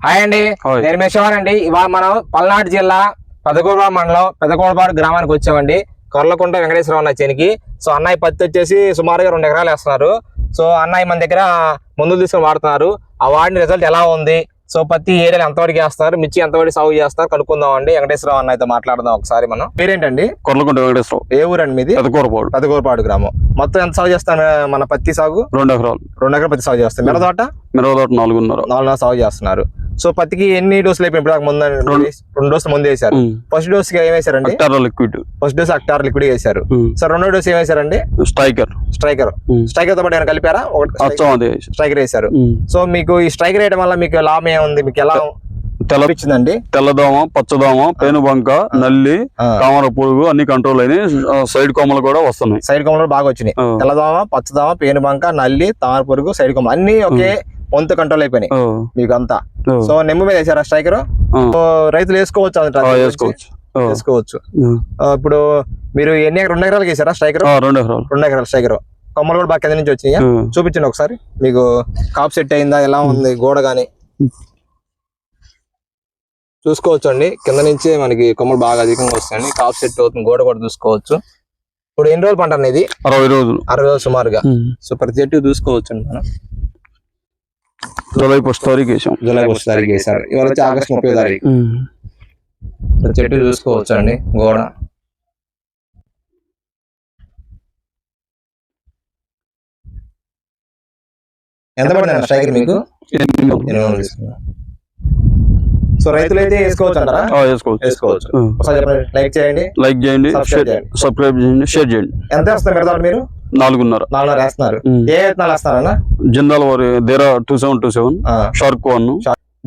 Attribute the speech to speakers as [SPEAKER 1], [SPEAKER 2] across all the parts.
[SPEAKER 1] Hi అండి, నేను మేషవాన్ అండి. ఇవాళ మనం పల్నాడు జిల్లా పెదకూరుపాడు మండలం పెదకూరుపాడు గ్రామానికి వచ్చామండి. కొర్లకుంట వెంకటేశ్వరరావు అన్న చేనికి. సో అన్నయ్య పత్తి వచ్చేసి సుమారుగా 2 ఎకరాలు వేస్తున్నారు. సో అన్నయ్య మన దగ్గర మందులు తీసుకొని వాడుతున్నారు. ఆ వాడిన రిజల్ట్ ఎలా ఉంది, సో పత్తి ఏరియాలో ఎంతవరకు వేస్తున్నారు, మిర్చి ఎంతవరకు సాగు చేస్తారు కనుక్కుందాం అండి. వెంకటేశ్వరరావు అన్నయ్యతో మాట్లాడదాం ఒకసారి మనం. పేరేంటండి?
[SPEAKER 2] కొర్లకుంట వెంకటేశ్వరరావు.
[SPEAKER 1] ఏ ఊరండి మీది? పెదకూరుపాడు గ్రామం. మొత్తం ఎంత సాగు చేస్తాను మన పత్తి సాగు?
[SPEAKER 2] 2 ఎకరాలు.
[SPEAKER 1] 2 ఎకరాలు పత్తి సాగు చేస్తాం. మిరదోట
[SPEAKER 2] 4.5
[SPEAKER 1] సాగు చేస్తున్నారు. సో పత్తికి ఎన్ని డోసులు అయిపోయి ముందు? 2 డోసులు ముందు వేశారు. ఫస్ట్ డోస్ ఏం వేశారండి?
[SPEAKER 2] లిక్విడ్.
[SPEAKER 1] ఫస్ట్ డోస్ అక్టార్ లిక్విడ్ వేశారు. సో రెండో డోస్ ఏం వేశారండి?
[SPEAKER 2] స్ట్రైకర్
[SPEAKER 1] తో పాటు ఏమైనా కలిపారా? స్ట్రైకర్ వేశారు. సో మీకు ఈ స్ట్రైకర్ వేయడం వల్ల మీకు లాభం ఏముంది, మీకు ఎలా తెల్లపించిందండి?
[SPEAKER 2] తెల్లదోమ, పచ్చదోమ, పేనుబంక, నల్లి, తామర పురుగు అన్ని కంట్రోల్ అయినాయి. సైడ్ కొమ్మలు కూడా వస్తున్నాయి.
[SPEAKER 1] సైడ్ కొమ్మలు బాగా వచ్చినాయి. తెల్లదోమ, పచ్చదోమ, పేనుబంక, నల్లి, తామర పురుగు, సైడ్ కొమ్మలు అన్ని ఒకే వంతు కంట్రోల్ అయిపోయినాయి మీకు అంతా. సో నెమ్ము మీద వేసారా స్ట్రైకర్? రైతులు వేసుకోవచ్చు. ఇప్పుడు మీరు 2 ఎకరాలకు వేసారా స్ట్రైకర్?
[SPEAKER 2] 2 ఎకరాలు
[SPEAKER 1] స్ట్రైకర్. కొమ్మలు కూడా బాగా కింద నుంచి వచ్చినాయి. చూపించండి ఒకసారి. మీకు కాప్ సెట్ అయిందా, ఎలా ఉంది గోడ గాని చూసుకోవచ్చు అండి. కింద నుంచి మనకి కొమ్మలు బాగా అధికంగా వస్తాయండి. కాప్ సెట్ అవుతుంది, గోడ కూడా చూసుకోవచ్చు. ఇప్పుడు ఎన్ని రోజులు పంట అనేది?
[SPEAKER 2] 60 రోజులు.
[SPEAKER 1] 60 రోజులు సుమారుగా. సో ప్రతి చెట్టు చూసుకోవచ్చు అండి. మనం
[SPEAKER 2] జూలై 1 తారీఖు వేసాం.
[SPEAKER 1] జూలై 1 తారీఖు వేసారు. ఇవాళ వచ్చి ఆగస్టు 30 తారీఖు. చెట్టు చూసుకోవచ్చు అండి గోడ. ఎంత పడింది స్ట్రైకర్ మీకు? 8 సో రైతులు అయితే వేసుకోవచ్చు అంటారా? వేసుకోవచ్చు. లైక్ చేయండి,
[SPEAKER 2] సబ్స్క్రైబ్ చేయండి, షేర్ చేయండి.
[SPEAKER 1] ఎంత వేస్తారు మిరదాలు మీరు? 4.5 వేస్తున్నారు. ఏ విత్తనాలు వేస్తారన్నా?
[SPEAKER 2] జిందాల్ వారి ధీరా 2727, షార్క్ 1.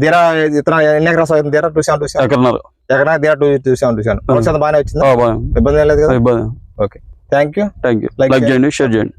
[SPEAKER 1] ధీరా విత్తనాలు ఎన్ని ఎకరాలు అవుతుంది? ధీరా 2727 ఎకరా ధీరా 2727 బాగానే వచ్చింది. ఇబ్బంది ఏం లేదు కదా?
[SPEAKER 2] ఇబ్బంది.
[SPEAKER 1] Okay, thank you.
[SPEAKER 2] లైక్ చేయండి, షేర్ చేయండి.